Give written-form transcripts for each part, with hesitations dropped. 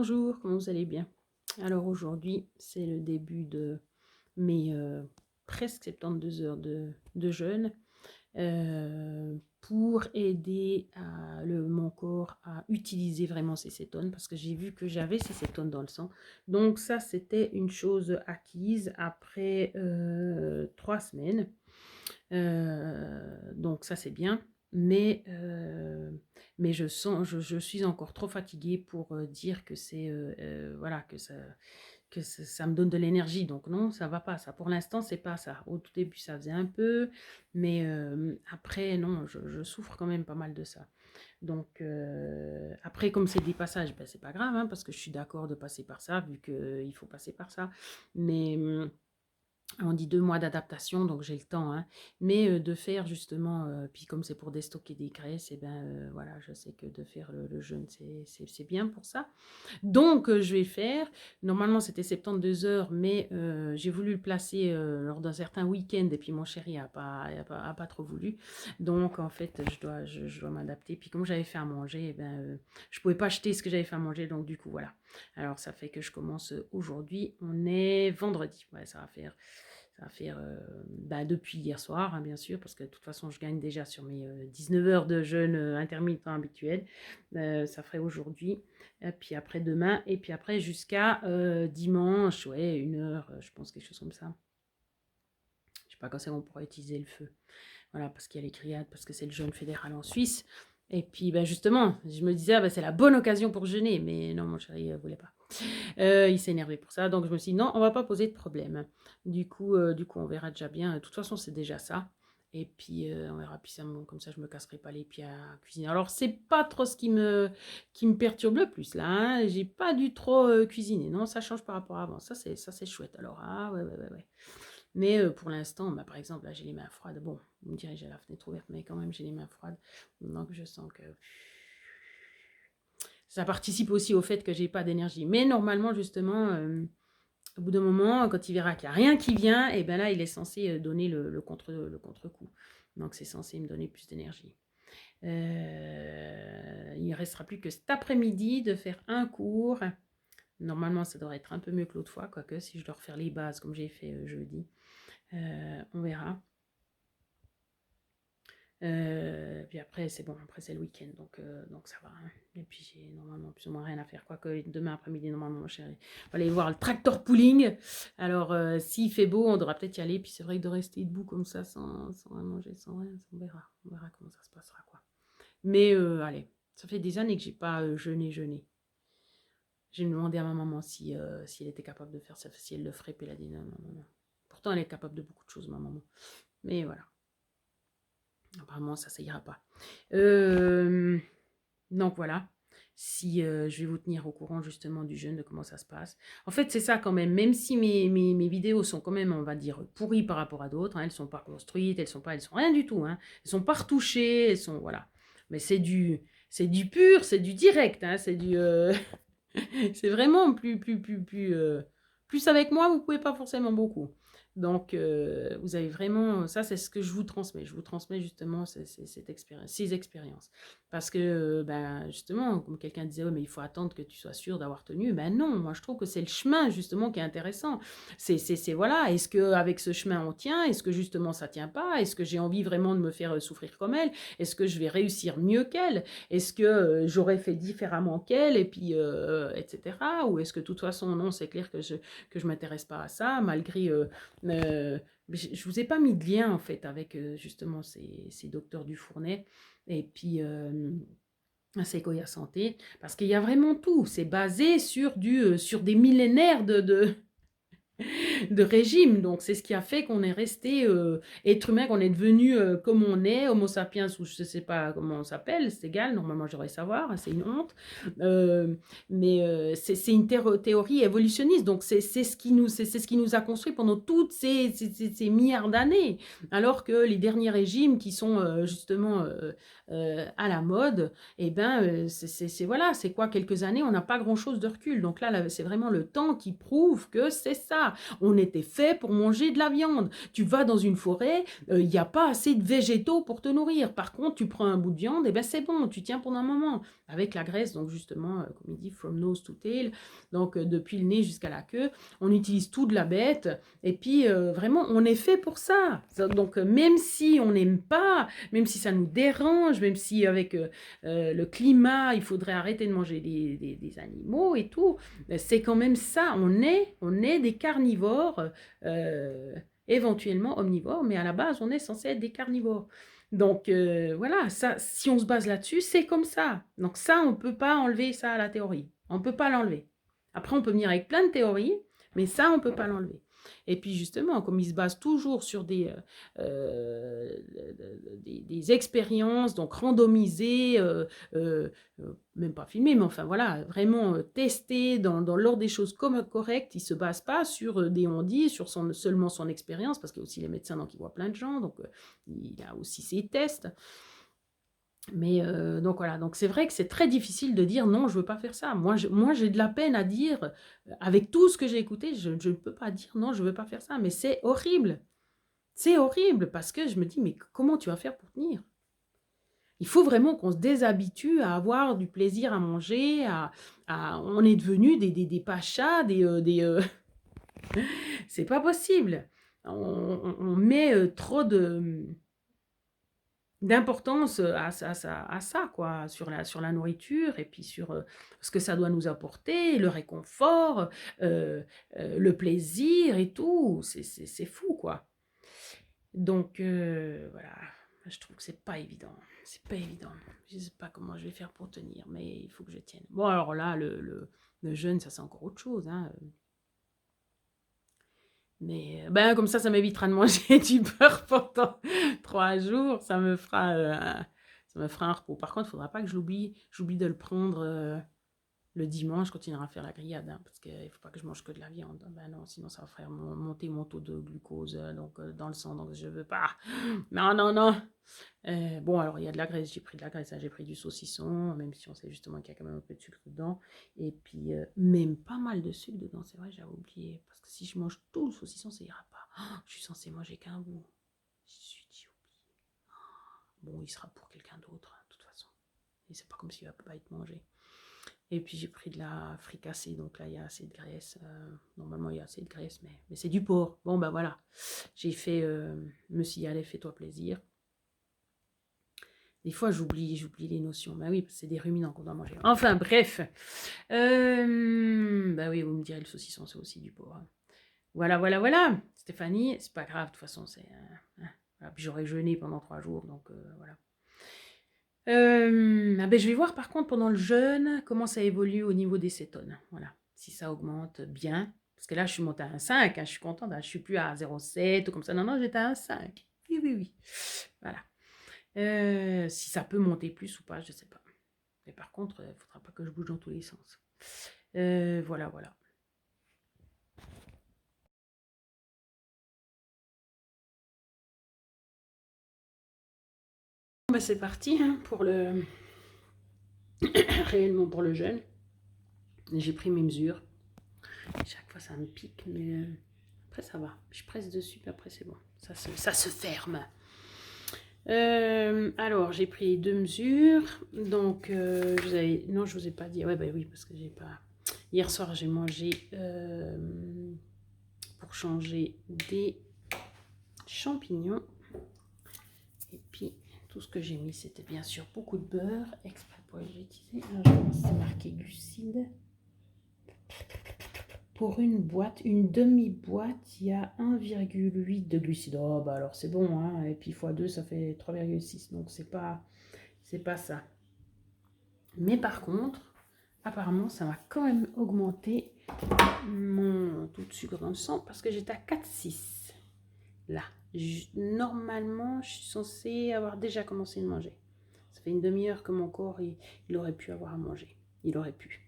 Bonjour, comment vous allez bien? Alors aujourd'hui, c'est le début de mes presque 72 heures de jeûne pour aider mon corps à utiliser vraiment ces cétones parce que j'ai vu que j'avais ces cétones dans le sang. Donc ça, c'était une chose acquise après 3 semaines. Donc ça, c'est bien. Mais, euh, mais je suis encore trop fatiguée pour dire que voilà, ça me donne de l'énergie. Donc non, ça va pas. Ça, pour l'instant, c'est pas ça. Au tout début, ça faisait un peu, mais après, non, je souffre quand même pas mal de ça. Donc après, comme c'est des passages, ben, c'est pas grave, hein, parce que je suis d'accord de passer par ça, vu qu'il faut passer par ça. Mais on dit 2 mois d'adaptation, donc j'ai le temps, hein. Mais de faire justement, puis comme c'est pour déstocker des graisses, et ben voilà, je sais que de faire le jeûne, c'est bien pour ça. Donc je vais le faire. Normalement, c'était 72 heures, mais j'ai voulu le placer lors d'un certain week-end, et puis mon chéri a pas trop voulu. Donc en fait, je dois m'adapter. Puis comme j'avais fait à manger, eh ben, je pouvais pas acheter ce que j'avais fait à manger, donc du coup, voilà. Alors ça fait que je commence aujourd'hui. On est vendredi. Ouais, ça va faire bah, depuis hier soir, hein, bien sûr, parce que de toute façon, je gagne déjà sur mes 19 heures de jeûne intermittent habituel. Ça ferait aujourd'hui, puis après demain, et puis après jusqu'à dimanche, ouais, 1 heure, je pense, quelque chose comme ça. Je sais pas quand c'est qu'on pourra utiliser le feu. Voilà, parce qu'il y a les criades, parce que c'est le jeûne fédéral en Suisse. Et puis, ben justement, je me disais, ah, ben, c'est la bonne occasion pour jeûner, mais non, mon chéri ne voulait pas. Il s'est énervé pour ça, donc je me suis dit non, on va pas poser de problème. Du coup, on verra déjà bien. De toute façon, c'est déjà ça. Et puis, on verra. Puis comme ça, je me casserai pas les pieds à cuisiner. Alors, c'est pas trop ce qui me perturbe le plus là, hein. J'ai pas dû trop cuisiner. Non, ça change par rapport à avant. Ça, c'est chouette. Alors, ah ouais, ouais, ouais, ouais. Mais pour l'instant, bah, par exemple, là, j'ai les mains froides. Bon, vous me direz, j'ai la fenêtre ouverte, mais quand même, j'ai les mains froides. Donc, je sens que ça participe aussi au fait que j'ai pas d'énergie. Mais normalement, justement, au bout d'un moment, quand il verra qu'il n'y a rien qui vient, et ben là, il est censé donner le contre-coup. Donc, c'est censé me donner plus d'énergie. Il ne restera plus que cet après-midi de faire un cours. Normalement, ça devrait être un peu mieux que l'autre fois, quoique si je dois refaire les bases comme j'ai fait jeudi, on verra. Puis après, c'est bon, après c'est le week-end, donc ça va, hein. Et puis j'ai normalement plus ou moins rien à faire, quoique demain après-midi, normalement, mon chéri, on va aller voir le tractor pulling. Alors, s'il fait beau, on devra peut-être y aller, puis c'est vrai que de rester debout comme ça, sans rien manger, sans rien, on verra comment ça se passera, quoi. Mais allez, ça fait des années que j'ai pas jeûné. J'ai demandé à ma maman si elle était capable de faire ça, si elle le ferait, puis elle a dit non, non, non, non. Pourtant, elle est capable de beaucoup de choses, ma maman. Mais voilà. Apparemment, ça ira pas. Donc voilà, si je vais vous tenir au courant justement du jeûne, de comment ça se passe. En fait, c'est ça quand même si mes vidéos sont quand même, on va dire, pourries par rapport à d'autres, hein, elles sont pas construites, elles sont rien du tout, hein, elles sont pas retouchées, elles sont, voilà. Mais c'est du pur, c'est du direct, hein, c'est vraiment plus avec moi, vous pouvez pas forcément beaucoup. Donc, vous avez vraiment, ça c'est ce que je vous transmets. Je vous transmets justement cette expérience, ces expériences. Parce que, ben, justement, comme quelqu'un disait, oh, mais il faut attendre que tu sois sûr d'avoir tenu. Ben non, moi je trouve que c'est le chemin justement qui est intéressant. Voilà, est-ce qu'avec ce chemin on tient? Est-ce que justement ça tient pas? Est-ce que j'ai envie vraiment de me faire souffrir comme elle? Est-ce que je vais réussir mieux qu'elle? Est-ce que j'aurais fait différemment qu'elle, et puis etc. Ou est-ce que de toute façon, non, c'est clair que je m'intéresse pas à ça, malgré... je vous ai pas mis de lien, en fait, avec justement ces docteurs du Fournais, et puis... Sequoia Santé, parce qu'il y a vraiment tout. C'est basé sur des millénaires de régime. Donc, c'est ce qui a fait qu'on est resté être humain, qu'on est devenu comme on est, Homo sapiens, ou je ne sais pas comment on s'appelle, c'est égal, normalement j'aurais savoir, hein, c'est une honte. Mais c'est une théorie évolutionniste, donc c'est ce qui nous a construit pendant toutes ces milliards d'années. Alors que les derniers régimes qui sont justement à la mode, eh ben, voilà, c'est quoi, quelques années, on n'a pas grand-chose de recul. Donc là, c'est vraiment le temps qui prouve que c'est ça. ça. On était fait pour manger de la viande. Tu vas dans une forêt, il n'y a pas assez de végétaux pour te nourrir. Par contre, tu prends un bout de viande, et ben c'est bon, tu tiens pendant un moment. Avec la graisse, donc justement, comme il dit, from nose to tail, donc depuis le nez jusqu'à la queue, on utilise tout de la bête, et puis vraiment, on est fait pour ça. Donc même si on n'aime pas, même si ça nous dérange, même si avec le climat, il faudrait arrêter de manger des animaux et tout, c'est quand même ça, on est des carnivores, éventuellement omnivores, mais à la base, on est censé être des carnivores. Donc voilà, ça, si on se base là-dessus, c'est comme ça. Donc ça, on ne peut pas enlever ça à la théorie. On ne peut pas l'enlever. Après, on peut venir avec plein de théories, mais ça, on ne peut pas l'enlever. Et puis justement, comme il se base toujours sur euh, des expériences, donc randomisées, même pas filmées, mais enfin voilà, vraiment testées dans l'ordre des choses correctes, il ne se base pas sur des on-dit, sur seulement son expérience, parce qu'il y a aussi les médecins, donc ils voient plein de gens, donc il a aussi ses tests. Mais donc voilà, donc c'est vrai que c'est très difficile de dire non, je veux pas faire ça. Moi, j'ai de la peine à dire, avec tout ce que j'ai écouté, je ne peux pas dire non, je veux pas faire ça. Mais c'est horrible. C'est horrible parce que je me dis, mais comment tu vas faire pour tenir? Il faut vraiment qu'on se déshabitue à avoir du plaisir à manger, on est devenu des pachas, c'est pas possible. On met trop d'importance à ça, quoi, sur la nourriture et puis sur ce que ça doit nous apporter, le réconfort, le plaisir et tout. C'est fou, quoi. Donc, voilà, je trouve que c'est pas évident. C'est pas évident. Je sais pas comment je vais faire pour tenir, mais il faut que je tienne. Bon, alors là, le jeûne, ça c'est encore autre chose, hein. Mais ben, comme ça m'évitera de manger du beurre pendant 3 jours. Ça me fera un repos. Par contre, il ne faudra pas que j'oublie de le prendre le dimanche quand il ira faire la grillade. Hein, parce qu'il ne faut pas que je mange que de la viande. Ben non, sinon ça va faire monter mon taux de glucose donc, dans le sang. Donc je ne veux pas. Non, non, non. Bon, alors il y a de la graisse. J'ai pris de la graisse. Hein, j'ai pris du saucisson, même si on sait justement qu'il y a quand même un peu de sucre dedans. Et puis, même pas mal de sucre dedans. C'est vrai, j'avais oublié. Parce que si je mange tout le saucisson, ça ira pas. Oh, je suis censée manger qu'un bout. Je suis dit, oublié. Bon, il sera pour quelqu'un d'autre, hein, de toute façon. Et c'est pas comme s'il va pas être mangé. Et puis j'ai pris de la fricassée, donc là il y a assez de graisse. Normalement il y a assez de graisse, mais c'est du porc. Bon ben voilà, j'ai fait, me signaler, fais-toi plaisir. Des fois j'oublie les notions. Ben oui, parce que c'est des ruminants qu'on doit manger. Enfin bref. Ben oui, vous me direz le saucisson c'est aussi du porc. Hein. Voilà, voilà, voilà. Stéphanie, c'est pas grave, de toute façon c'est... voilà. Puis j'aurais jeûné pendant 3 jours, donc voilà. Ah ben, je vais voir par contre pendant le jeûne comment ça évolue au niveau des cétones. Voilà, si ça augmente bien. Parce que là, je suis montée à 1,5, hein, je suis contente. Hein, je ne suis plus à 0,7 ou comme ça. Non, non, j'étais à 1,5. Oui, oui, oui. Voilà. Si ça peut monter plus ou pas, je ne sais pas. Mais par contre, il ne faudra pas que je bouge dans tous les sens. Voilà, voilà. Ben, c'est parti hein, pour le réellement pour le jeûne. J'ai pris mes mesures. Chaque fois, ça me pique, mais après, ça va. Je presse dessus, puis après, c'est bon. Ça se ferme. Alors, j'ai pris 2 mesures. Donc, non, je vous ai pas dit. Ouais, bah oui, parce que j'ai pas. Hier soir, j'ai mangé pour changer des champignons. Et puis, tout ce que j'ai mis, c'était bien sûr beaucoup de beurre, exprès pour les utiliser. Alors, c'est marqué glucides. Pour une boîte, une demi-boîte, il y a 1,8 de glucides. Oh, bah alors c'est bon, hein. Et puis x2, ça fait 3,6. Donc c'est pas ça. Mais par contre, apparemment, ça va quand même augmenter mon taux de sucre dans le sang parce que j'étais à 4,6. Là, normalement, je suis censée avoir déjà commencé de manger. Ça fait une demi-heure que mon corps, il aurait pu avoir à manger. Il aurait pu.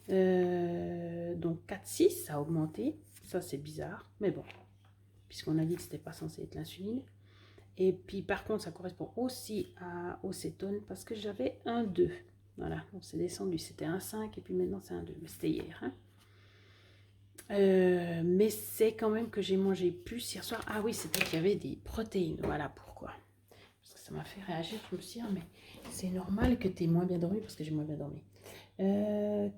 Donc 4,6, ça a augmenté. Ça, c'est bizarre. Mais bon, puisqu'on a dit que c'était pas censé être l'insuline. Et puis, par contre, ça correspond aussi aux cétones parce que j'avais 1,2. Voilà, donc c'est descendu. C'était 1,5 et puis maintenant, c'est 1,2. Mais c'était hier. Hein. Mais c'est quand même que j'ai mangé plus hier soir. Ah oui, c'était qu'il y avait des protéines. Voilà pourquoi. Parce que ça m'a fait réagir. Je me suis dit, ah, mais c'est normal que tu aies moins bien dormi parce que j'ai moins bien dormi.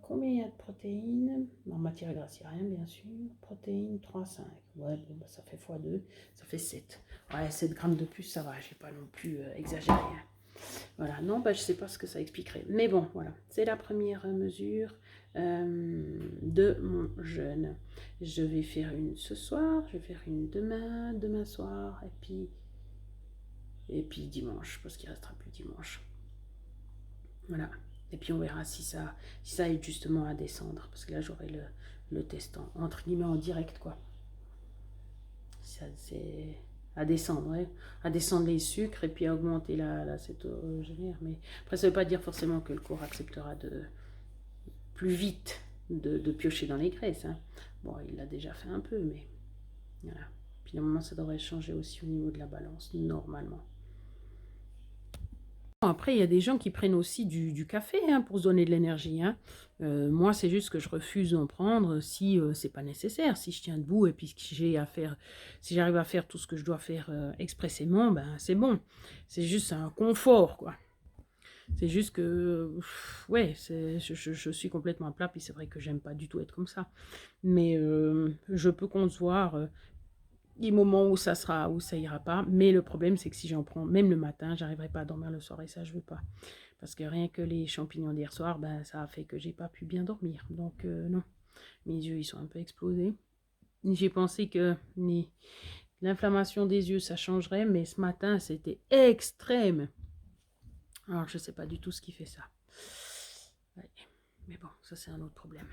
Combien il y a de protéines? En matière grasse, il n'y a rien, bien sûr. Protéines, 3,5. Ouais, bon, bah, ça fait x2, ça fait 7. Ouais, 7 grammes de plus, ça va. Je n'ai pas non plus exagéré, hein. Voilà, non, bah, je ne sais pas ce que ça expliquerait. Mais bon, voilà, c'est la première mesure de mon jeûne. Je vais faire une ce soir, je vais faire une demain soir, et puis dimanche, parce qu'il ne restera plus dimanche. Voilà. Et puis on verra si ça aide justement à descendre, parce que là j'aurai le test entre guillemets en direct, quoi. C'est à descendre, ouais. À descendre les sucres et puis à augmenter la cétogénère. Mais après, ça ne veut pas dire forcément que le corps acceptera plus vite de piocher dans les graisses, hein. Bon, il l'a déjà fait un peu, mais voilà. Puis normalement, ça devrait changer aussi au niveau de la balance, normalement. Après, il y a des gens qui prennent aussi du café, hein, pour se donner de l'énergie, hein. Moi, c'est juste que je refuse d'en prendre si c'est pas nécessaire. Si je tiens debout et puis que si j'arrive à faire tout ce que je dois faire expressément, ben c'est bon. C'est juste un confort, quoi. C'est juste que, ouais, je suis complètement à plat, puis c'est vrai que j'aime pas du tout être comme ça. Mais je peux concevoir des moments où ça ira pas. Mais le problème, c'est que si j'en prends, même le matin, j'arriverai pas à dormir le soir et ça, je veux pas. Parce que rien que les champignons d'hier soir, ben, ça a fait que j'ai pas pu bien dormir. Donc, non. Mes yeux, ils sont un peu explosés. J'ai pensé que l'inflammation des yeux, ça changerait, mais ce matin, c'était extrême. Alors, je sais pas du tout ce qui fait ça. Ouais. Mais bon, ça, c'est un autre problème.